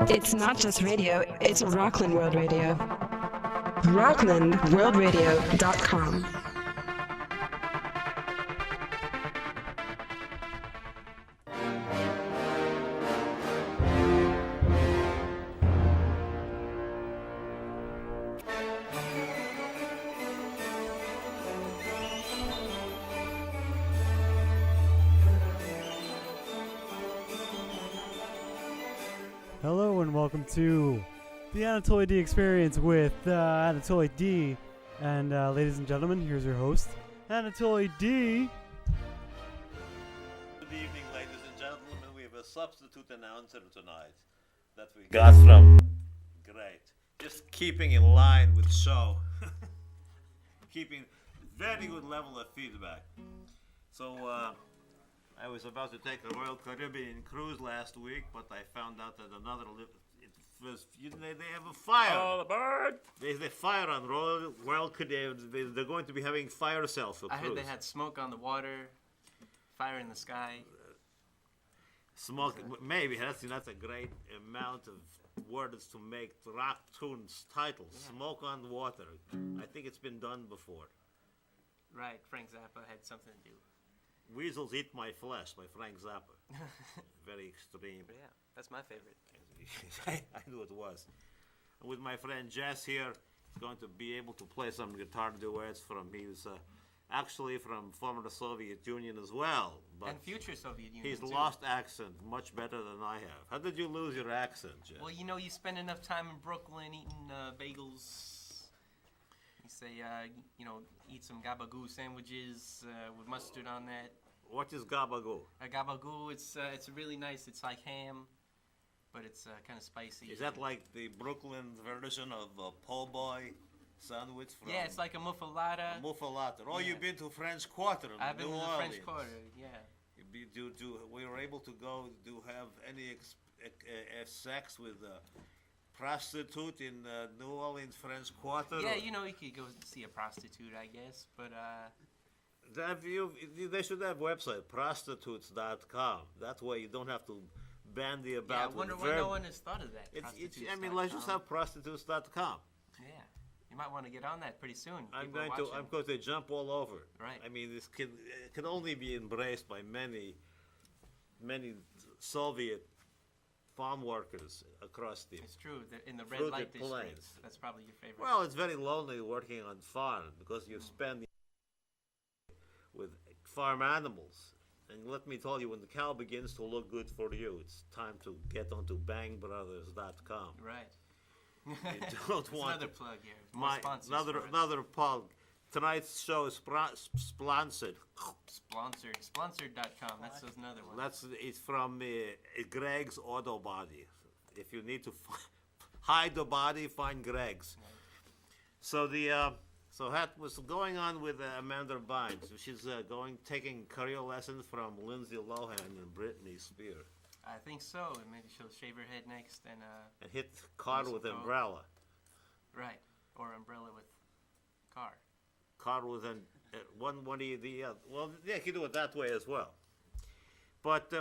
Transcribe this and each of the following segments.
It's not just radio, it's Rockland World Radio. RocklandWorldRadio.com. Hello and welcome to the Anatoly D Experience with Anatoly D. And ladies and gentlemen, here's your host, Anatoly D. Good evening, ladies and gentlemen. We have a substitute announcer tonight that we got from. Great. Just keeping in line with show. Keeping very good level of feedback. So, I was about to take a Royal Caribbean cruise last week, but I found out that they have a fire. All aboard! They fire on Royal Caribbean. They're going to be having fire sales for I cruise. heard they had smoke on the water, fire in the sky. Smoke, maybe that's a great amount of words to make rock tunes titles. Yeah. Smoke on the water. I think it's been done before. Right, Frank Zappa had something to do. Weasels Eat My Flesh by Frank Zappa. Very extreme. But yeah, that's my favorite. I knew it was. And with my friend Jess here, he's going to be able to play some guitar duets from he's actually from former Soviet Union as well. But and future Soviet Union. He's too. lost accent much better than I have. How did you lose your accent, Jess? Well, you know, you spend enough time in Brooklyn eating bagels. You say, eat some gabagoo sandwiches with mustard on that. What is gabagoo? A gabagoo, it's really nice. It's like ham, but it's kind of spicy. Is that like the Brooklyn version of a po' boy sandwich? Yeah, it's like a muffalata. Muffalata. Oh, Yeah. You've been to French Quarter in I've been New to the Orleans. French Quarter, yeah. We were able to go to have any sex with a prostitute in New Orleans French Quarter? Yeah, you could go see a prostitute, I guess, but they should have a website, prostitutes.com. That way you don't have to bandy about. Yeah, I wonder why no one has thought of that. Let's just have prostitutes.com. Yeah, you might want to get on that pretty soon. I'm going to jump all over it. Right. I mean, this can only be embraced by many Soviet farm workers across the. It's true. In the red light district, plains. that's probably your favorite. Well, it's very lonely working on farm because you spend with farm animals. And let me tell you, when the cow begins to look good for you, it's time to get onto bangbrothers.com. Right. You don't want another plug here. More sponsors another plug. Tonight's show is sponsored. Sponsored.com. That's another one. It's from Greg's Auto Body. If you need to hide the body, find Greg's. Right. So that was going on with Amanda Bynes. She's taking career lessons from Lindsay Lohan and Britney Spears. I think so, and maybe she'll shave her head next and hit car with umbrella. Right, or umbrella with car. Car with one of the well, yeah, you can do it that way as well. But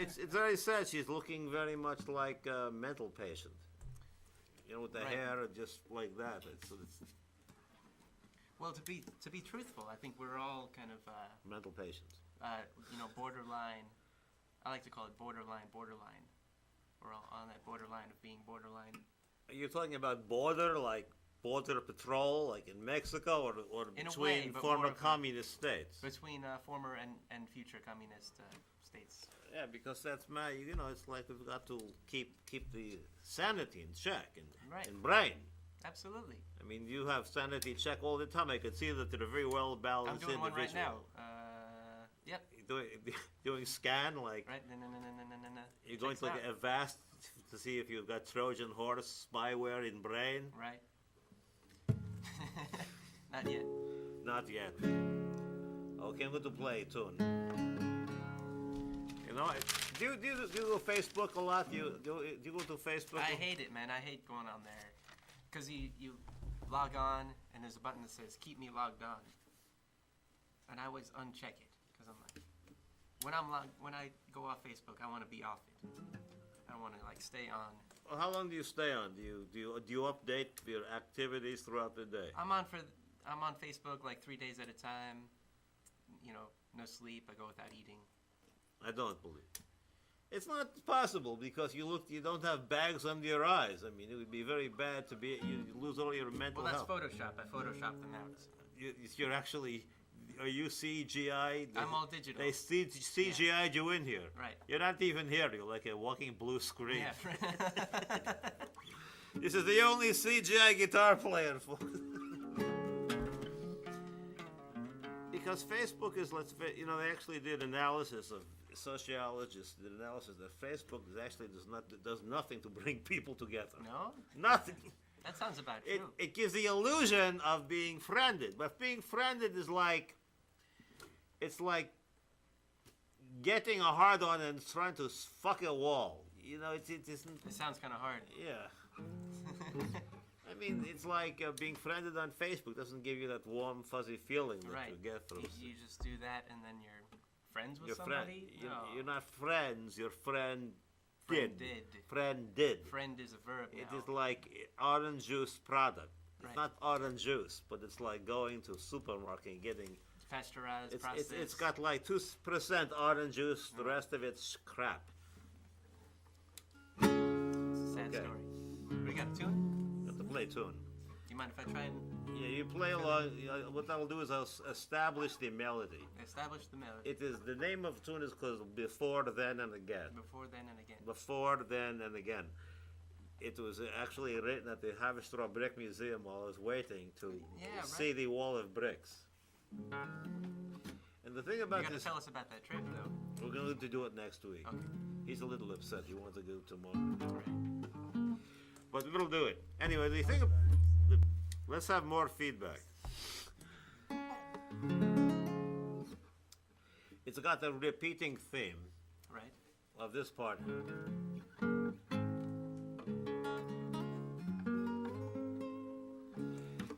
it's very sad. She's looking very much like a mental patient. With the hair just like that. It's well, to be truthful, I think we're all kind of mental patients. Borderline. I like to call it borderline. We're all on that borderline of being borderline. Are you talking about border, like border patrol, like in Mexico, or in between former communist states? Between former and future communist states. Yeah, because that's it's like we've got to keep the sanity in check and brain. Absolutely. I mean, you have sanity check all the time. I can see that you're a very well balanced individual. I'm doing one right now. Yep. Doing scan like. Right. No. You're going to like a vast to see if you've got Trojan horse spyware in brain. Right. Not yet. Not yet. Okay, I'm going to play a tune. Do you go Facebook a lot? Do you go to Facebook? I hate it, man. I hate going on there. Because you log on, and there's a button that says, keep me logged on. And I always uncheck it, because I'm like, when I go off Facebook, I want to be off it. I don't want to like stay on. Well, how long do you stay on? Do you update your activities throughout the day? I'm on Facebook like 3 days at a time. You know, no sleep. I go without eating. I don't believe. It's not possible because you don't have bags under your eyes. I mean, it would be very bad to be. You lose all your mental Well, that's health. Photoshop. I Photoshopped them out. You're actually. Are you CGI? I'm all digital. They CGI'd you in here. Right. You're not even here. You're like a walking blue screen. Yeah. This is the only CGI guitar player, folks. Because Facebook is, they actually did analysis of sociologists did analysis that Facebook does nothing to bring people together. No? Nothing. That sounds about true. It gives the illusion of being friended, but being friended is like, it's like getting a hard on and trying to fuck a wall. You know, it isn't. It sounds kind of hard. Yeah. I mean, it's like being friended on Facebook doesn't give you that warm, fuzzy feeling that Right. you get through. You just do that and then you're friends with Your somebody? friend, No. you're not friends. Your friend Friend did. did. Friend did. Friend is a verb It now. is like orange juice product. It's Right. not orange juice, but it's like going to supermarket and getting. Pasteurized, It's processed. got like 2% orange juice. The rest of it's crap. It's a sad Okay. story. We got a tune? You have to play tune. Do you mind if I try and Yeah, you play along. What I'll do is I'll establish the melody. establish the melody? It is the name of the tune is called Before, Then, and Again. Before then and again. Before, Then, and Again. It was actually written at the Haverstraw Brick Museum while I was waiting to Yeah, right. see the wall of bricks. And the thing You about gotta this, tell us about that trip, though. we're going to do it next week. Okay. He's a little upset. He wants to go tomorrow. Right. But we'll do it. Anyway, the thing, let's have more feedback. It's got a repeating theme Right. of this part.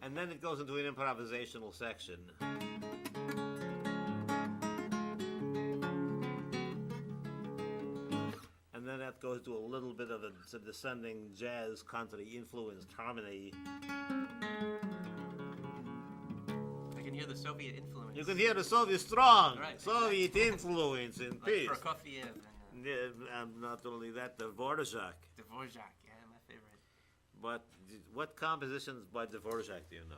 And then it goes into an improvisational section. And then that goes to a little bit of a descending jazz country influenced harmony. I can hear the Soviet influence. You can hear the Soviet strong Right, Soviet influence in like peace. Prokofiev and And not only that, the Dvorak. Dvorak. Yeah, my favorite. But what compositions by Dvorak do you know?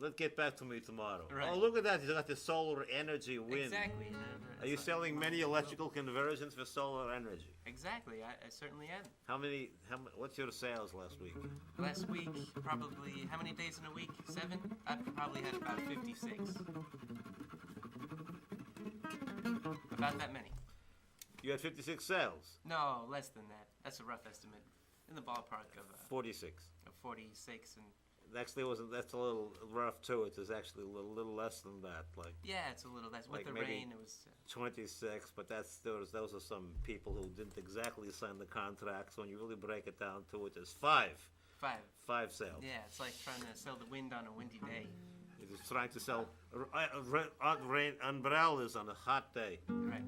Let's get back to me tomorrow. Right. Oh, look at that. He's got the solar energy wind. Exactly. Are you selling many electrical conversions for solar energy? Exactly. I certainly am. What's your sales last week? Last week, probably, how many days in a week? 7? I probably had about 56. About that many. You had 56 sales. No, less than that. That's a rough estimate. In the ballpark of 46. 46 and Actually, that's a little rough too. It is actually a little less than that, like yeah, it's a little less. With Like the maybe rain, it was 26. But those are some people who didn't exactly sign the contract. So when you really break it down to it, it's 5 5. sales. Yeah, it's like trying to sell the wind on a windy day. It is trying to sell rain umbrellas on a hot day. Right.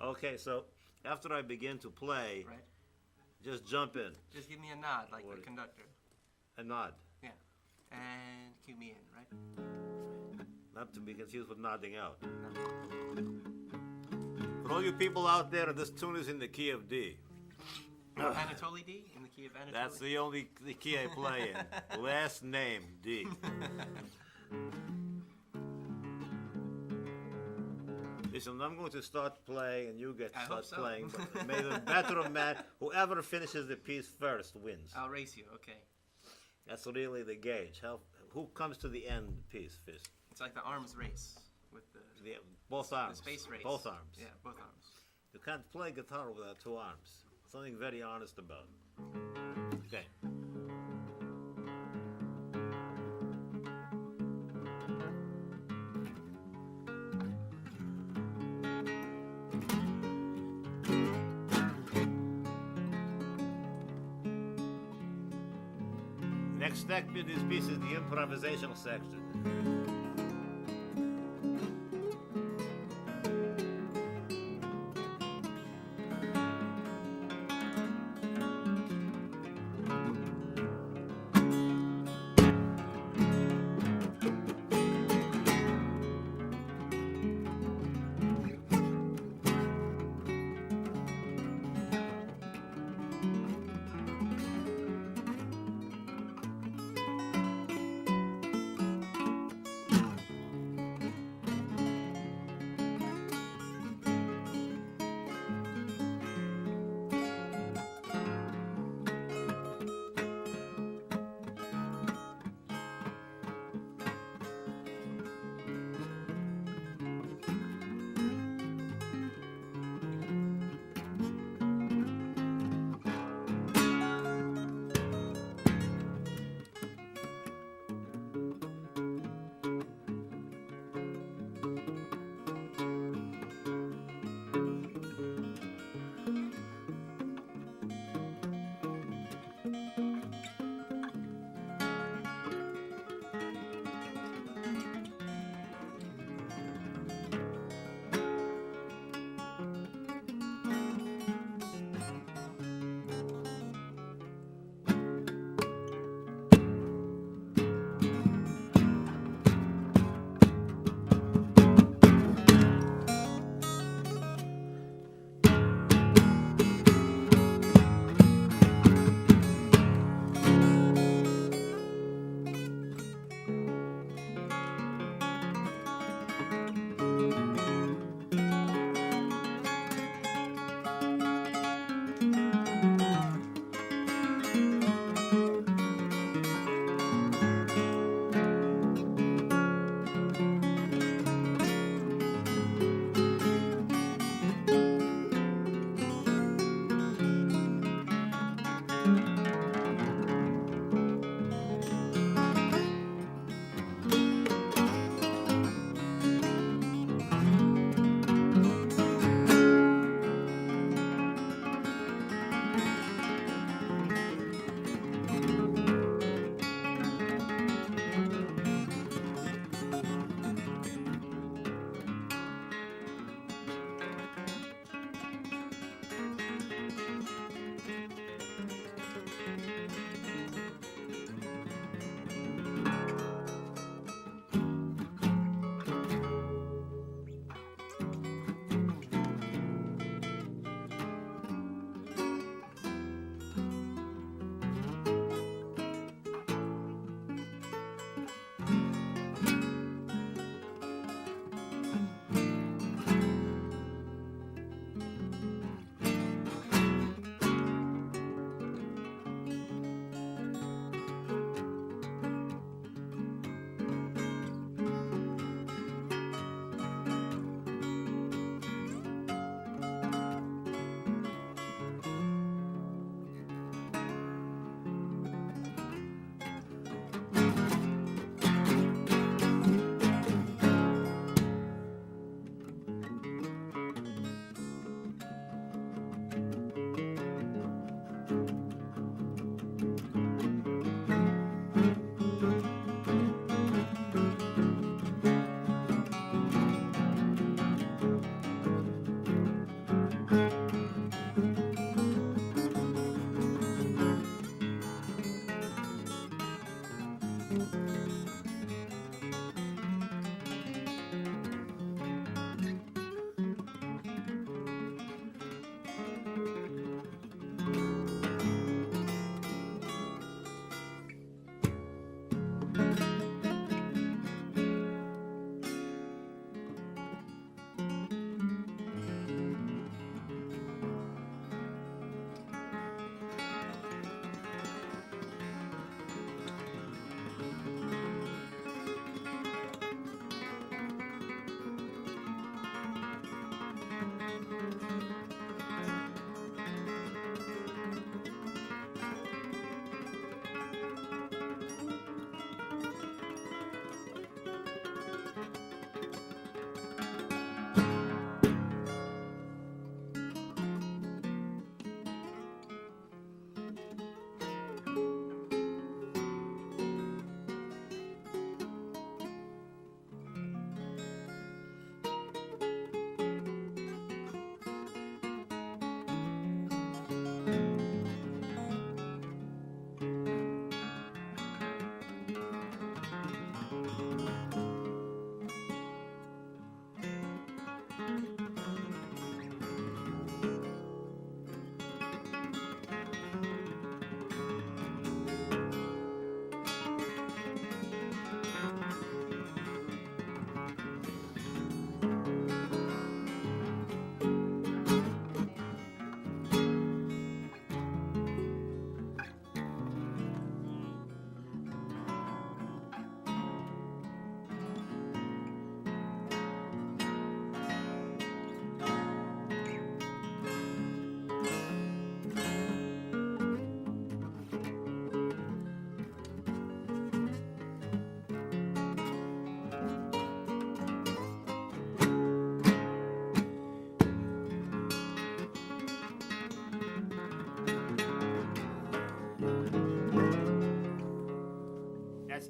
Okay, so after I begin to play, Right. just jump in Just give me a nod like What? the conductor. and nod. Yeah. And cue me in, right? Not to be confused with nodding out. No. For all you people out there, this tune is in the key of D. Anatoly D in the key of Anatoly. That's the key I play in. Last name, D. Listen, I'm going to start playing and you get to I start hope so. playing. But may the better man, whoever finishes the piece first wins. I'll race you. Okay. That's really the gauge. Who comes to the end piece first? It's like the arms race with the Both arms. space race. Both arms. Yeah, both arms. You can't play guitar without 2 arms. Something very honest about it. Okay. Next step in this piece is the improvisational section.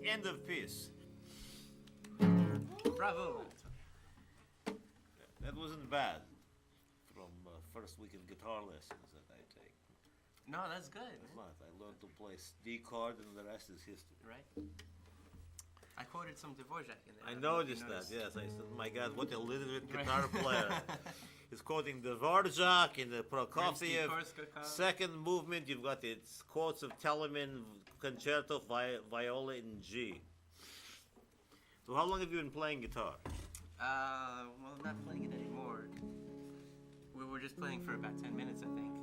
End of piece. Bravo. That wasn't bad. From first week of guitar lessons that I take. No, that's good. It's not. I learned to play D chord, and the rest is history. Right. I quoted some Dvorak in there. I don't know if you noticed that. noticed. Yes, I said, "My God, what a literate guitar player!" He's quoting Dvorak in the Prokofiev Rimsky-Korsakov. second movement. You've got its quotes of Telemann Concerto Viola in G. So, how long have you been playing guitar? Well, I'm not playing it anymore. We were just playing for about 10 minutes, I think.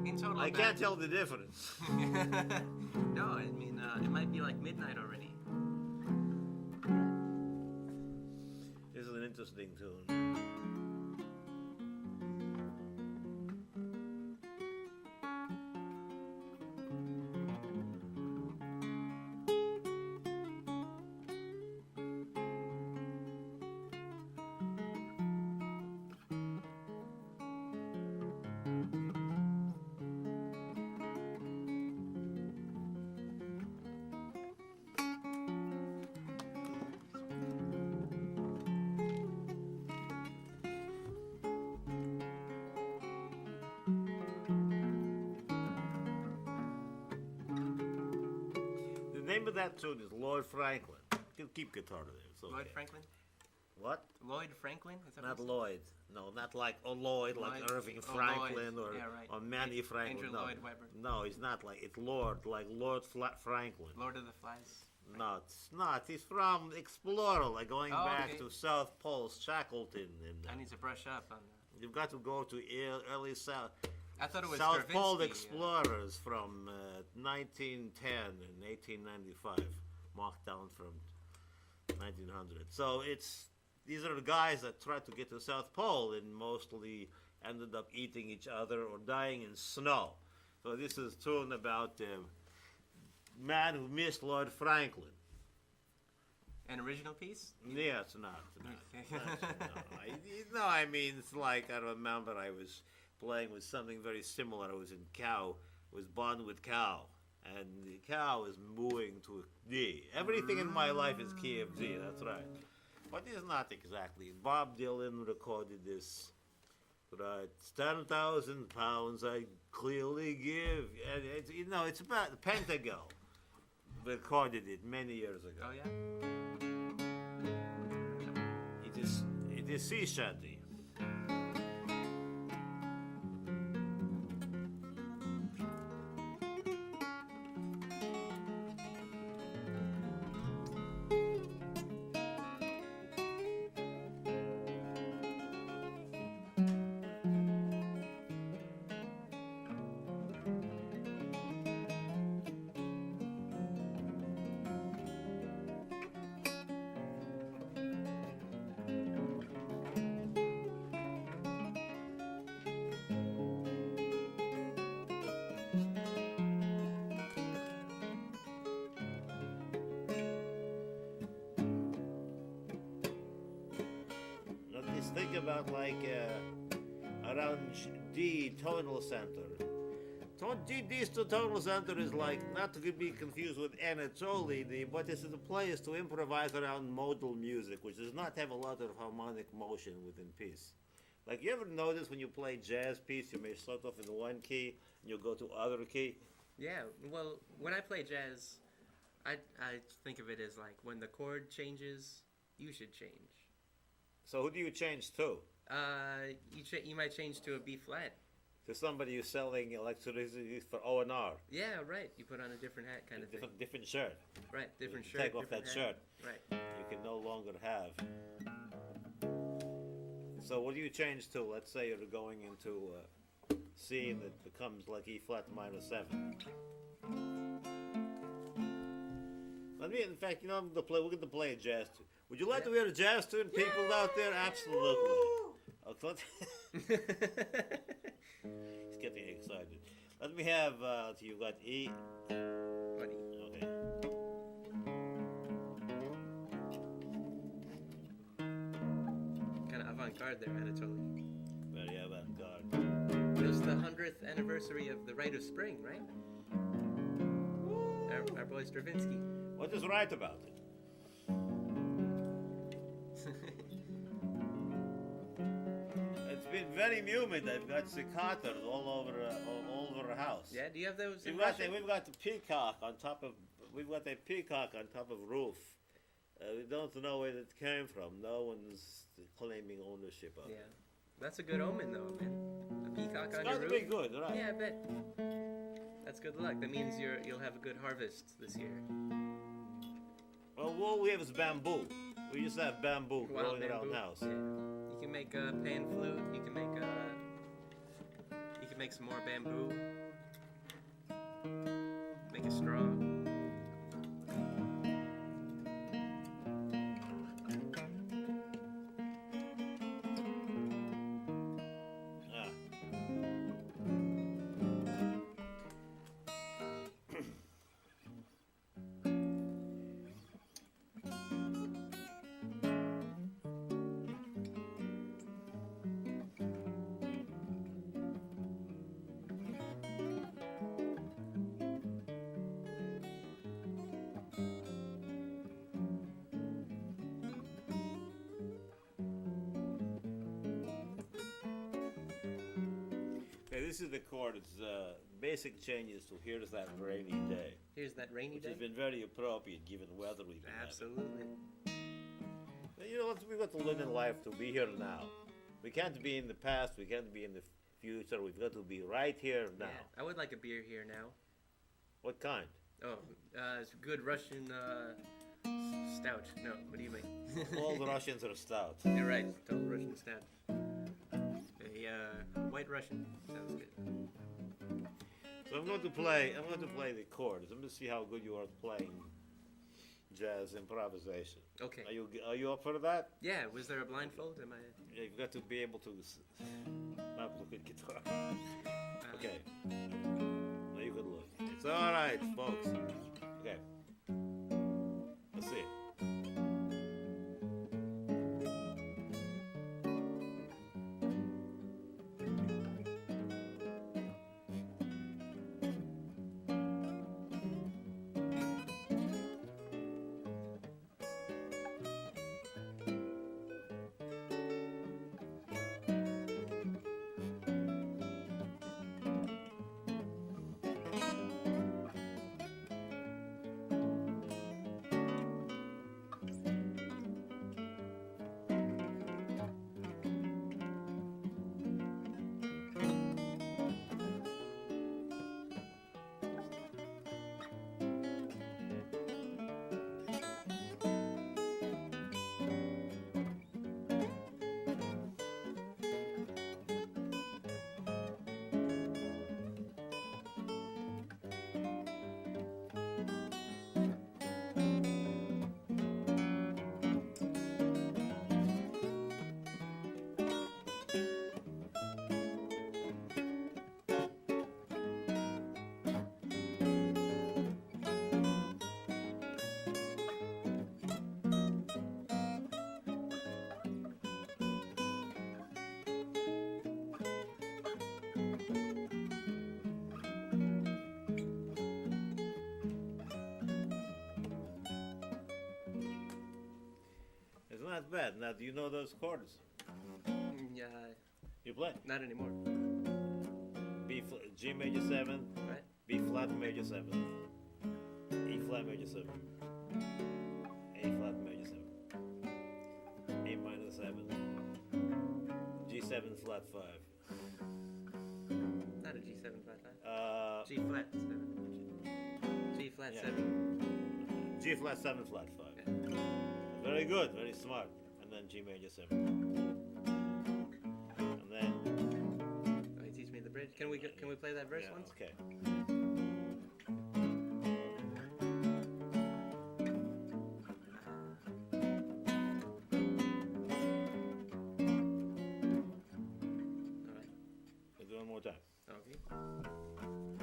In total, I can't tell the difference. No, I mean, it might be like midnight already. This is an interesting tune. The name of that tune is Lord Franklin. You can keep guitar there. It's okay. Lloyd Franklin? What? Lloyd Franklin? Is that Not what Lloyd. No, not like Lloyd, like Lloyd. Irving Oh, Franklin Lloyd. or, Yeah, right. or Manny Franklin. Andrew no. Lloyd Webber. No, he's not like it's Lord, like Lord Franklin. Lord of the Flies? No, it's not. He's from Explorer, like going Oh, back okay. to South Pole, Shackleton, and I need to brush up on that. you've got to go to early South. I thought it was South Stravinsky. Pole Explorers from 1910 and 1895, marked down from 1900. So these are the guys that tried to get to the South Pole and mostly ended up eating each other or dying in snow. So this is a tune about the man who missed Lord Franklin. An original piece? Yeah, it's not. Okay. No, I mean, it's like I remember I was playing with something very similar. I was in cow, was born with cow, and the cow is mooing to a D. Everything in my life is key of D, that's right. But it's not exactly. Bob Dylan recorded this. Right, it's 10,000 pounds I clearly give. And it's, it's about the Pentagon. Recorded it many years ago. Oh, yeah? It is sea shanty. Think about like around D tonal center. D's tonal center is like not to be confused with Anatoly D, but this is a place to improvise around modal music, which does not have a lot of harmonic motion within piece. Like you ever notice when you play jazz piece, you may start off in one key and you go to other key. Yeah, well, when I play jazz, I think of it as like when the chord changes, you should change. So who do you change to? You might change to a B flat. To somebody who's selling electricity for O&R. Yeah, right. You put on a different hat, kind of thing. Different shirt. Right, different You shirt. take off that different hat. shirt. Right. You can no longer have. So what do you change to? Let's say you're going into a scene that becomes like E flat minor 7. Let me, in fact, I'm going to play. We're going to play a jazz tune. Would you like to hear a jazz tune, people out there? Absolutely. He's getting excited. Let me have. You got E. Funny. Okay. Kind of avant-garde there, Anatoly. Very avant-garde. It was the 100th anniversary of the Rite of Spring, right? All our boy Stravinsky. What is right about it? It's been very humid. I've got cicadas all over the house. Yeah, do you have those in We've got Russia? we've got the peacock on top of we've got a peacock on top of roof. We don't know where it came from. No one's claiming ownership of Yeah. it. That's a good omen, though, man. A peacock It's on got your to roof. be good, right? Yeah, I bet. That's good luck. That means you'll have a good harvest this year. Well, all we have is bamboo. We just have bamboo Wild growing around bamboo. the house. Yeah. You can make a pan flute. You can make some more bamboo. Make a straw. Ah. Okay, this is the chord. It's basic changes to Here's That Rainy Day, Here's that rainy which day. has been very appropriate given the weather we've been Absolutely. having. You know, we've got to live in life to be here now. We can't be in the past, we can't be in the future, we've got to be right here now. Yeah, I would like a beer here now. What kind? Oh, it's good Russian stout. No, what do you mean? All the Russians are stout. You're right. Total Russian stout. A white Russian sounds good. So I'm going to play the chords. I'm going to see how good you are at playing jazz improvisation. Okay. Are you up for that? Yeah. Was there a blindfold? Am I? Yeah, you've got to be able to not look at guitar. Okay. Now you can look. It's all right, folks. Okay. Let's see. It's not bad. Now, do you know those chords? Yeah. You play Not anymore. G major 7, Right. B flat major 7, E flat major 7, A flat major 7, A minor 7, G7 flat 5. Not a G7 flat 5. G flat 7. G flat Yeah. 7. G flat 7 flat 5. Okay. Very good, very smart. And then G major 7. And then Oh, you teach me the bridge. Can we play that verse yeah, once? okay. All right. Let's do it one more time. Okay.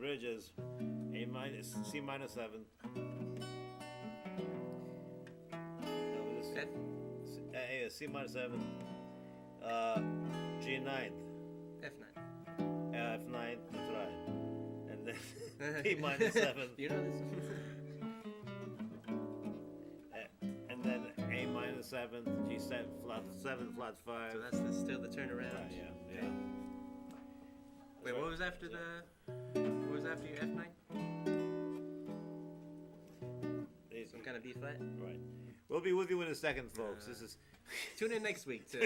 bridge is A minus, C minor 7. F. C minor 7. G 9. F9. F9, that's right. And then B minor 7. You know this? And then A minor 7, G 7, flat 5. So that's still the turnaround. Right, yeah. Wait, what was after what was after your F9? Some kind of B flat? Right. We'll be with you in a second, folks. This is. Tune in next week, too.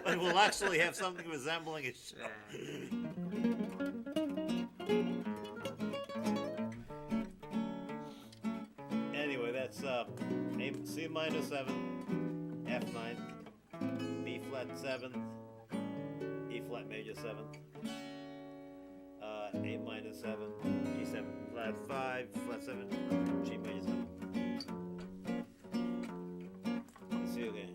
But we'll actually have something resembling a show. Anyway, that's C minor 7, F9, B flat 7, E flat major 7, A minor 7, G 7 flat 5, flat 7, G major 7. Let's see again.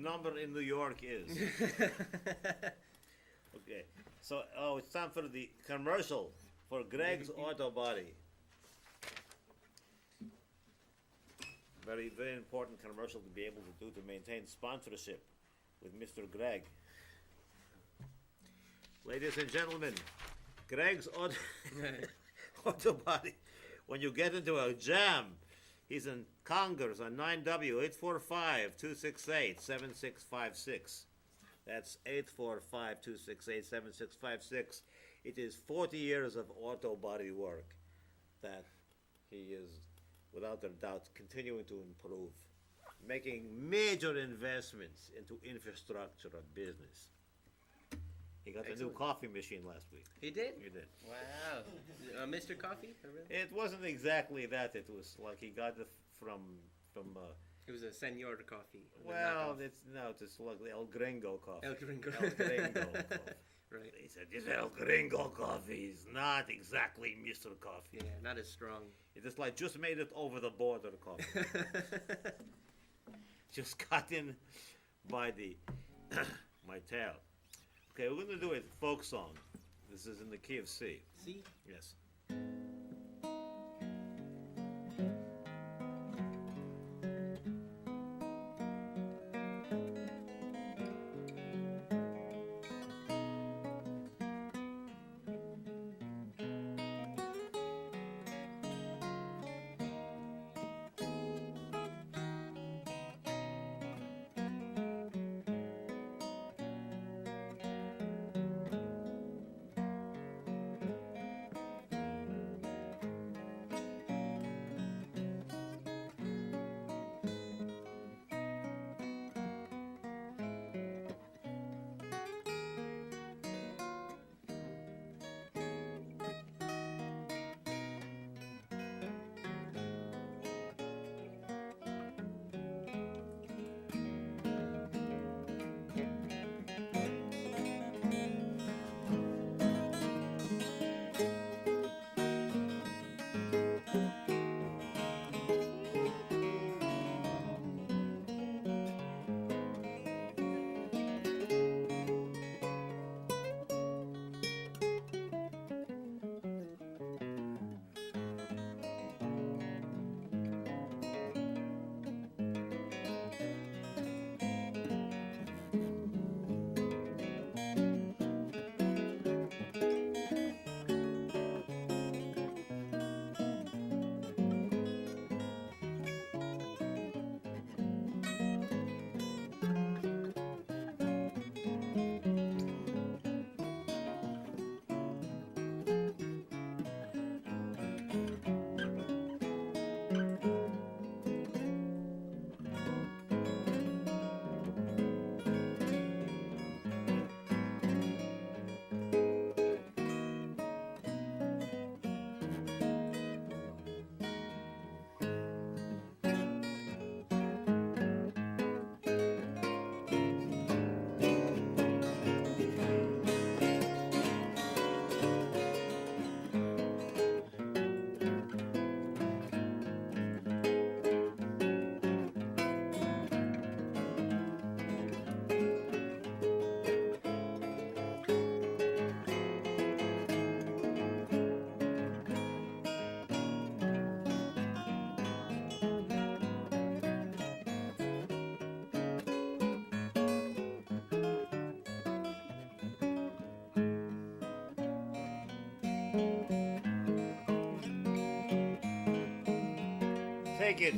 Number in New York is. Okay, so it's time for the commercial for Greg's Auto Body. Very, very important commercial to be able to do to maintain sponsorship with Mr. Greg. Ladies and gentlemen, Greg's Auto Body. When you get into a jam, he's in Congress on 9W 845-268-7656. That's 845-268-7656. It is 40 years of auto body work that he is, without a doubt, continuing to improve, making major investments into infrastructure of business. He got a new coffee machine last week. He did? He did. Wow. Mr. Coffee? Oh, really? It wasn't exactly that. It was like he got it from it was a Senor coffee. well, it's like the El Gringo coffee. El Gringo. El Gringo coffee. Right. He said, this El Gringo coffee is not exactly Mr. Coffee. Yeah, not as strong. It is like just made it over the border coffee. Just got in by the my tail. Okay, we're going to do a folk song. This is in the key of C. C? Yes. Take it.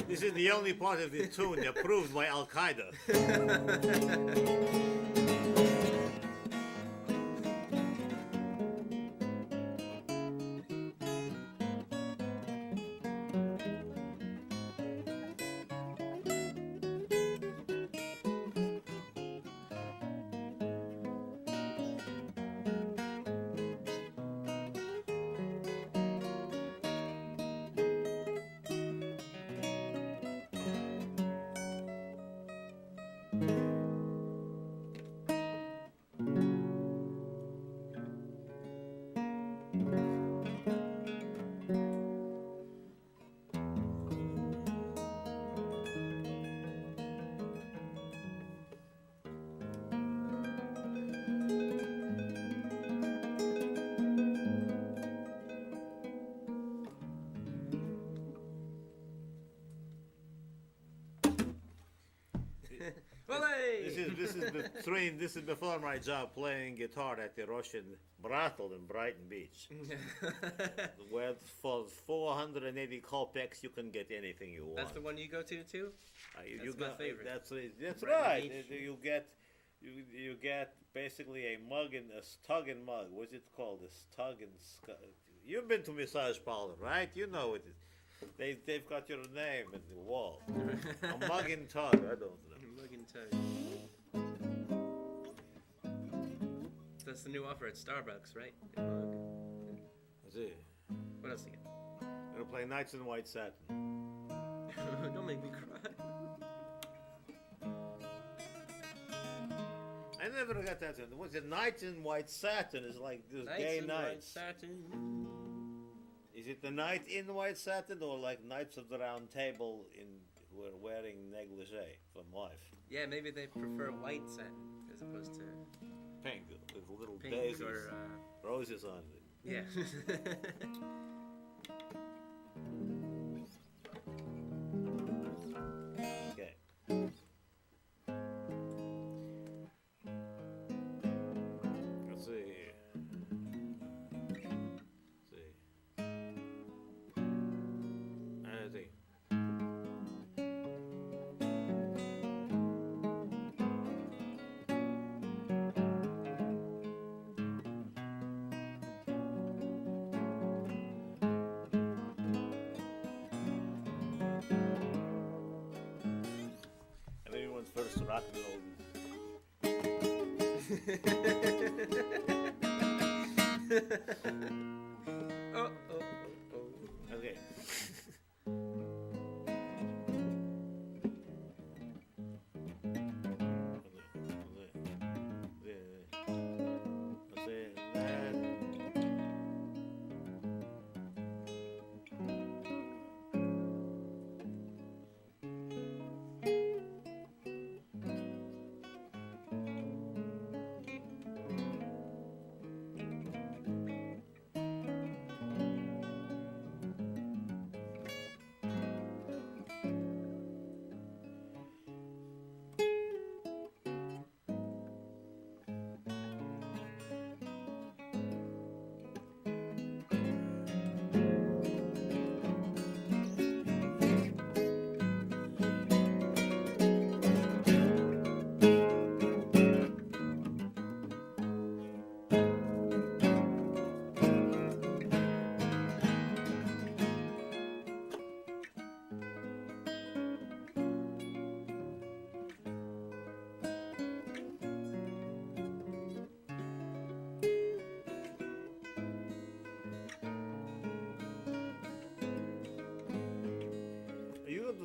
This is the only part of the tune approved by Al Qaeda. This is before my job playing guitar at the Russian brothel in Brighton Beach. Where for 480 kopecks you can get anything you want. That's the one you go to too? That's my favorite. That's Brighton right. Beach. You get basically a mug and a Stuggen mug. What's it called? A Stuggen. You've been to massage parlor, right? You know it. They've got your name in the wall. A mug and tug. I don't know. Mug and tug. That's the new offer at Starbucks, right? A mug. That's it. What else you get? I'm gonna play Nights in White Satin. Don't make me cry. I never got that. What's it? Nights in White Satin is like this Nights gay in nights. White satin. Is it the night in white satin or like Knights of the Round Table in wearing negligee from wife? Yeah, maybe they prefer white satin as opposed to Pink with little pink daisies, or roses on it. yeah. Okay. Let's see here. Let's see. I think. just rock and roll. Okay.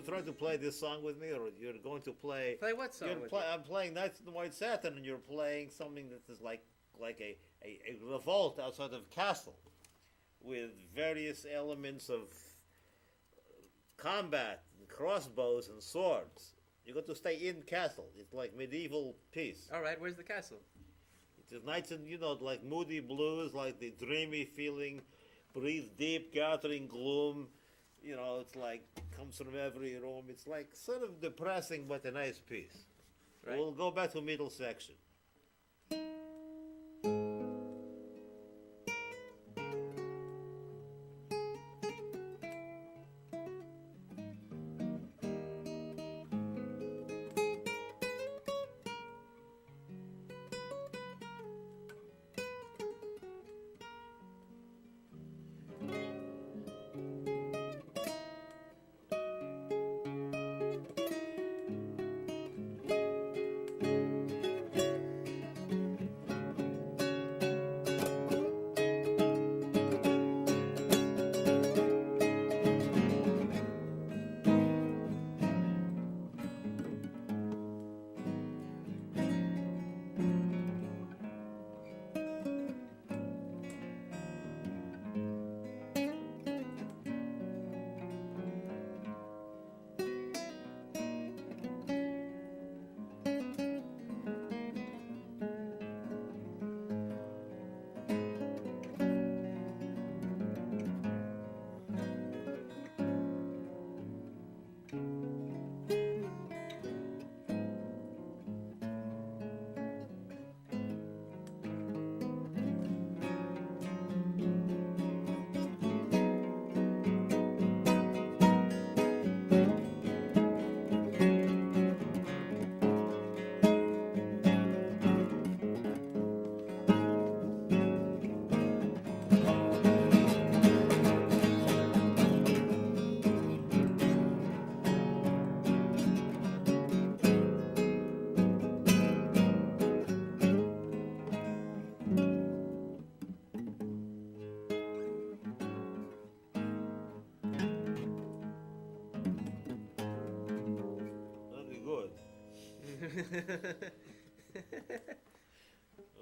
Try to play this song with me, or you're going to play? Play what song? I'm playing Nights in the White Satin, and you're playing something that is like a revolt outside of castle, with various elements of combat, and crossbows and swords. You got to stay in castle. It's like medieval peace. All right, where's the castle? It is nights in, like moody blues, like the dreamy feeling, breathe deep, gathering gloom. It's like comes from every room. It's like sort of depressing, but a nice piece. Right. We'll go back to middle section.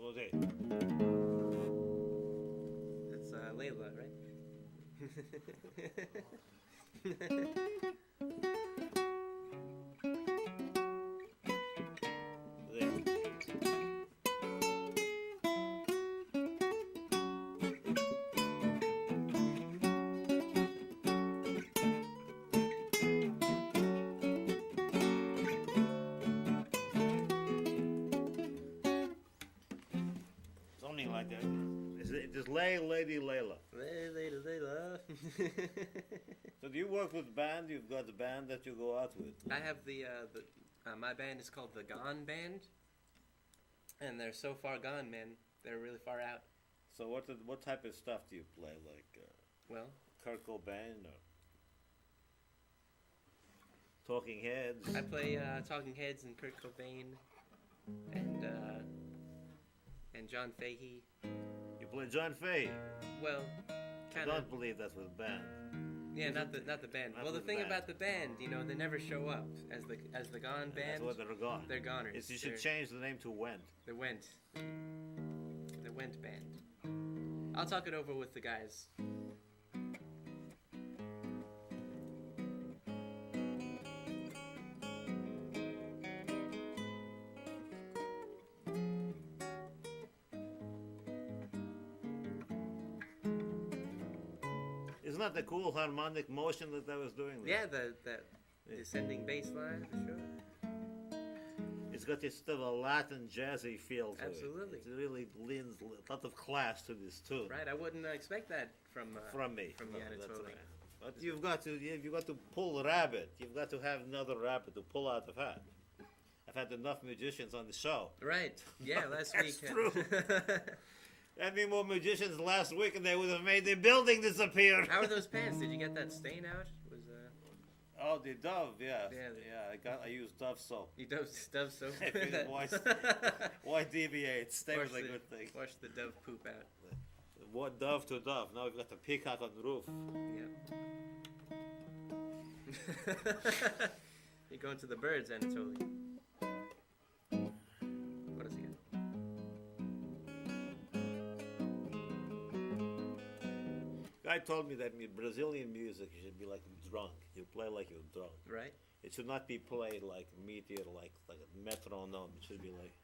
Okay. That's Layla, right? Something like that. It is Lady Layla. Lady Layla. So do you work with band? You've got a band that you go out with? I have my band is called the Gone Band, and they're so far gone, man. They're really far out. So what type of stuff do you play? Like, well, Kurt Cobain or Talking Heads. I play Talking Heads and Kurt Cobain, and John Fahey. You play John Fahey. Well, I kind of. don't believe that's with band. Yeah, not the band. Not Well, the with thing band. about the band, they never show up as the gone And band. that's why they're gone. They're goners. You should change the name to Went. The Went band. I'll talk it over with the guys. Isn't that the cool harmonic motion that I was doing? Yeah, the descending bass line for sure. It's got this sort of a Latin jazzy feel to Absolutely. it. It really leans a lot of class to this tune. Right, I wouldn't expect that from me. From the No, that's Anatoly. right. But you've got to pull a rabbit. You've got to have another rabbit to pull out of hat. I've had enough musicians on the show. Right. Yeah, last That's week. true. Had me more musicians last week, and they would have made the building disappear. How are those pants? Did you get that stain out? Was Oh, the Dove, yeah. Yeah, I used Dove soap. you Dove soap? Why deviate? Stay Wash with a the- good thing. Wash the Dove poop out. What Dove to Dove? Now we've got the peacock on the roof. Yep. You're going to the birds, Anatoly. What is he got? Guy told me that in Brazilian music you should be like drunk. You play like you're drunk. Right? It should not be played like meteor, like a metronome. It should be like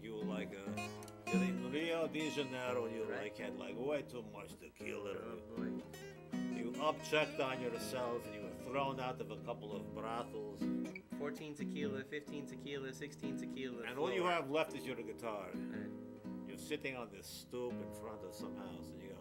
you you're in Rio de Janeiro. You Right. had way too much tequila. Oh boy. You upchecked on yourself and you were thrown out of a couple of brothels. 14 tequila, 15 tequila, 16 tequila. And all you floor. have left is your guitar. Right. You're sitting on this stoop in front of some house and you go,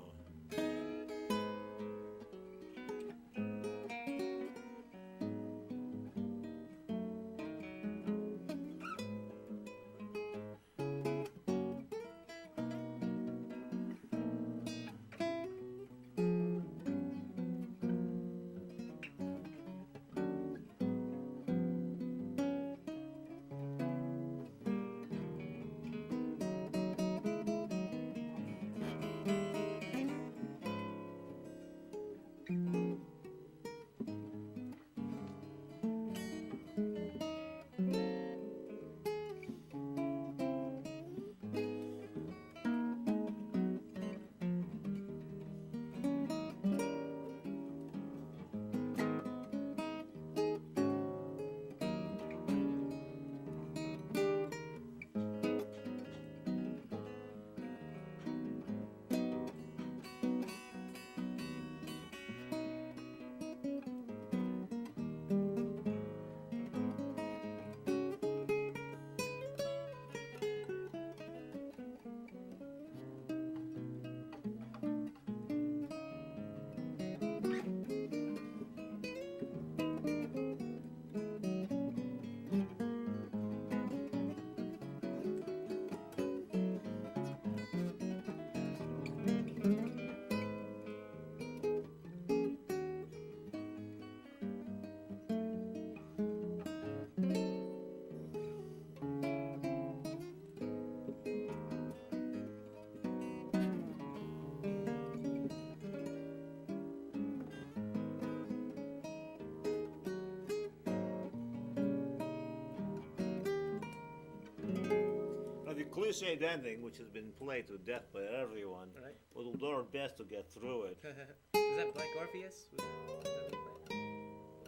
cliched ending, which has been played to death by everyone. Right. We'll do our best to get through it. Is that Black Orpheus? Was that what we played?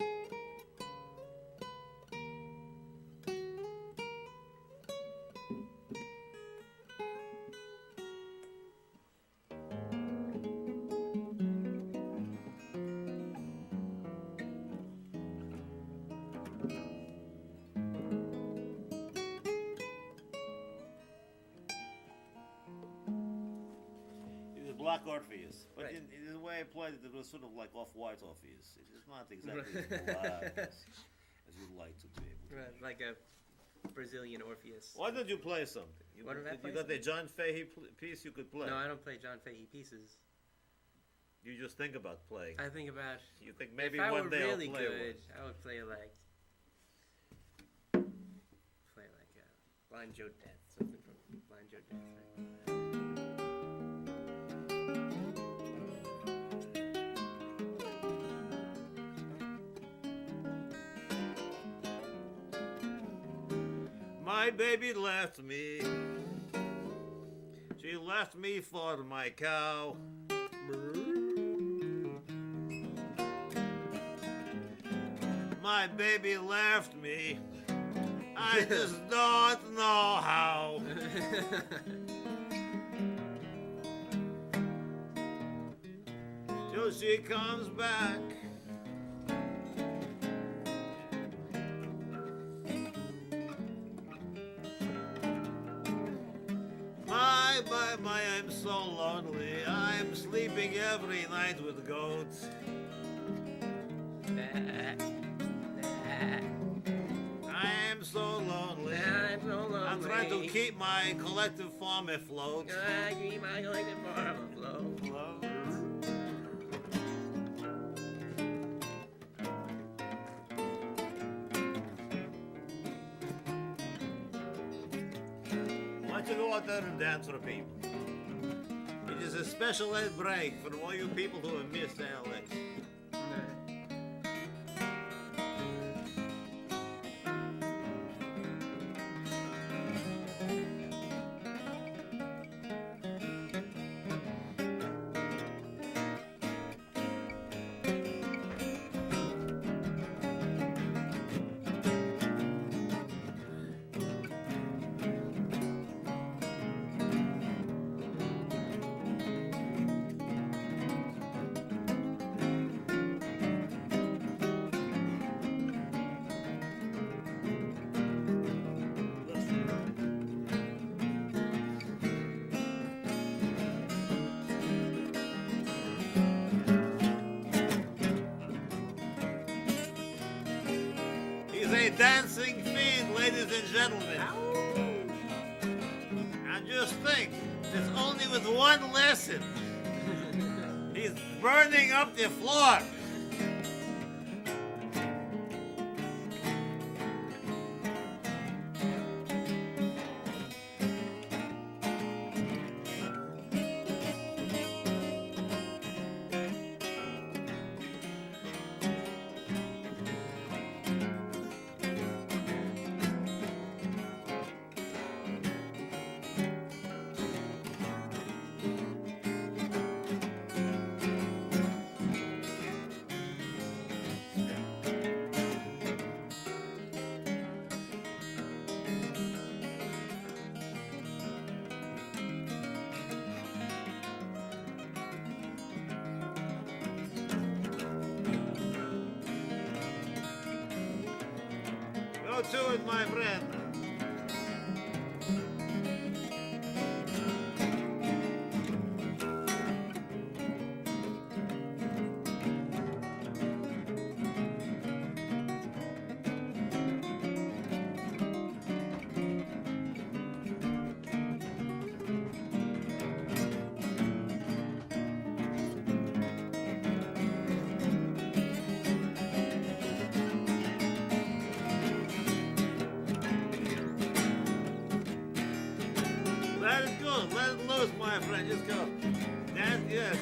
It is Black Orpheus, but Right. in the way I played it, it was sort of like off-white Orpheus. It is not exactly as black as you'd like to be able to. Right, like a Brazilian Orpheus. Why don't you play some? You, Why don't I you play got the some? John Fahey piece you could play. No, I don't play John Fahey pieces. You just think about playing. I think about. You think maybe if I one were day really I'll play good, one. I would play like Blind Joe Death, something from Blind Joe Death. My baby left me. She left me for my cow. My baby left me. I just don't know how. Till she comes back. My, I'm so lonely. I'm sleeping every night with goats. I am so lonely. I'm so lonely. I'm trying to keep my collective farm afloat. I keep my collective farm afloat. Why don't you go out there and dance for the people? It is a special ed break for all you people who have missed Alex. He's a dancing fiend, ladies and gentlemen. And just think, it's only with one lesson. He's burning up the floor. Go to it, my friend. Let it go. Let it loose, my friend. Just go. That's yes.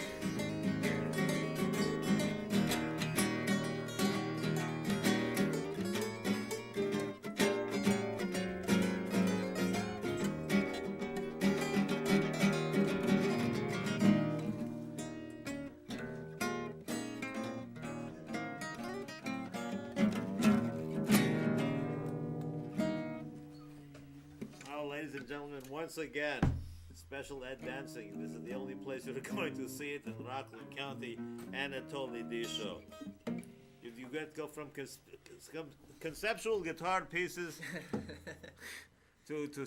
Oh, ladies and gentlemen, once again, special ed dancing. This is the only place you're going to see it in Rockland County. Anatoly D show. You get go from conceptual guitar pieces to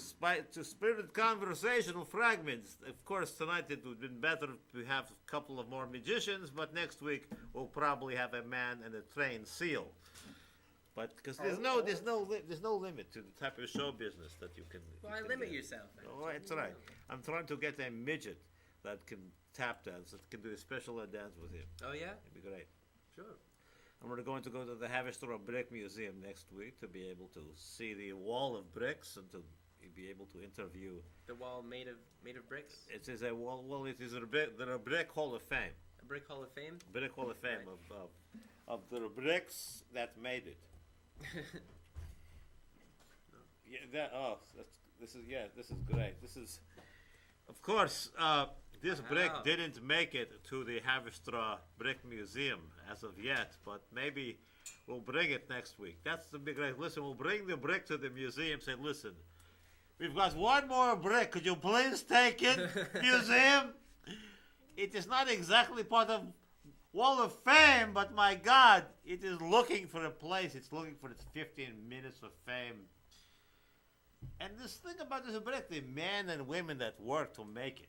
spirited conversational fragments. Of course, tonight it would have been better to have a couple of more magicians, but next week we'll probably have a man and a trained seal. But because there's no limit to the type of show business that you can. Why you can limit get. yourself? Oh, that's right. I'm trying to get a midget that can tap dance, that can do a special dance with him. Oh yeah, It'd be great. sure. And we're going to go to the Haverstraw Brick Museum next week to be able to see the wall of bricks and to be able to interview. The wall made of bricks. It is a wall. Well, it is a brick Hall of Fame. A brick Hall of Fame. Brick Hall of Fame Right. of the bricks that made it. Yeah, this is great. This is, of course, this brick Wow. didn't make it to the Haverstraw Brick Museum as of yet, but maybe we'll bring it next week. That's the big right. Listen, we'll bring the brick to the museum. Say, listen, we've got one more brick. Could you please take it, museum? It is not exactly part of Wall of Fame, but my God, it is looking for a place. It's looking for its 15 minutes of fame. And this thing about this brick, the men and women that work to make it,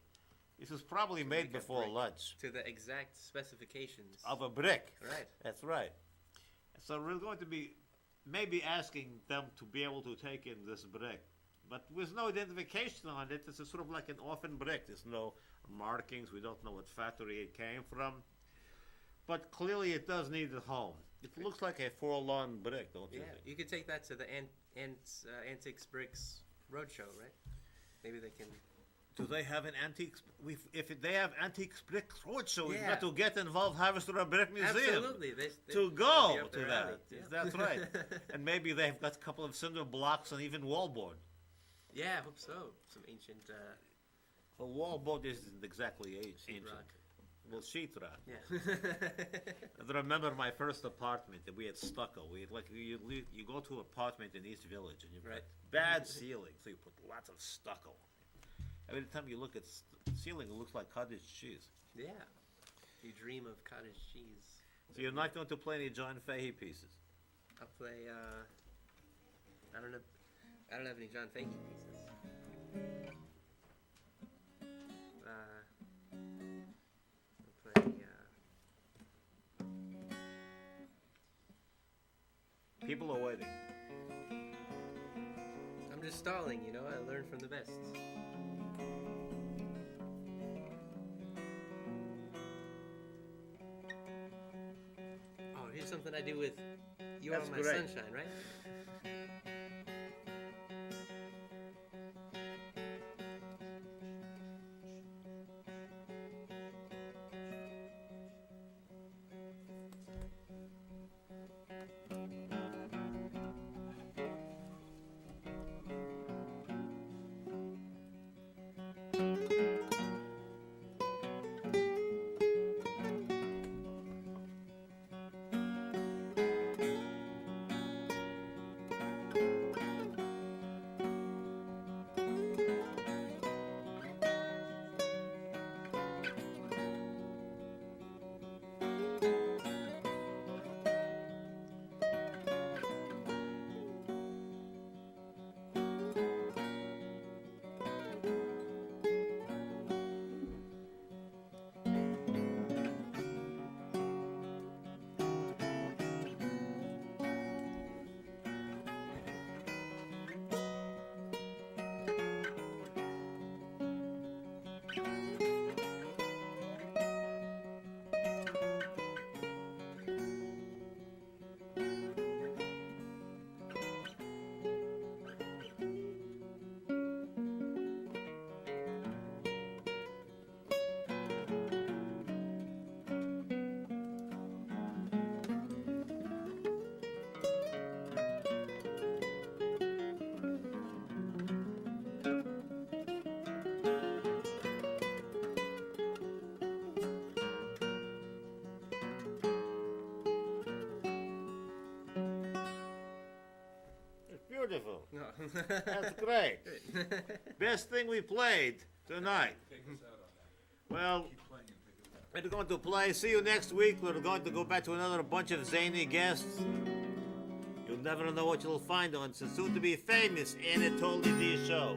this was probably made make a before brick. lunch To the exact specifications. of a brick. Right. That's right. So we're going to be maybe asking them to be able to take in this brick, but with no identification on it. It's a sort of like an orphan brick. There's no markings. We don't know what factory it came from, but clearly it does need a home. It looks like a forlorn brick, don't you Yeah, think? you could take that to the Antiques Bricks Roadshow, right? Maybe they can. Do they have an antiques? If they have antiques brick roadshow, we've Yeah. got to get involved Haverstraw Brick Museum. Absolutely, they To that'd go be up to their that. alley, Is yeah. that right? And maybe they've got a couple of cinder blocks and even wallboard. Yeah, I hope so. Some ancient. Well, wallboard isn't exactly ancient. Sheetrock. Well, sheetrock. Yeah. I remember my first apartment that we had stucco. We had, like you go to an apartment in East Village and you've got Right. bad ceiling, so you put lots of stucco. Every time you look at ceiling, it looks like cottage cheese. Yeah. You dream of cottage cheese. So you're not going to play any John Fahey pieces. I'll play. I don't know. I don't have any John Fahey pieces. I'll play. People are waiting. I'm just stalling, you know. I learn from the best. Oh, here's something I do with "You That's Are My great. Sunshine," right? It's beautiful. No. That's great. Best thing we played tonight. Well, we're going to play. See you next week. We're going to go back to another bunch of zany guests. You'll never know what you'll find on the soon-to-be famous Anatoly D show.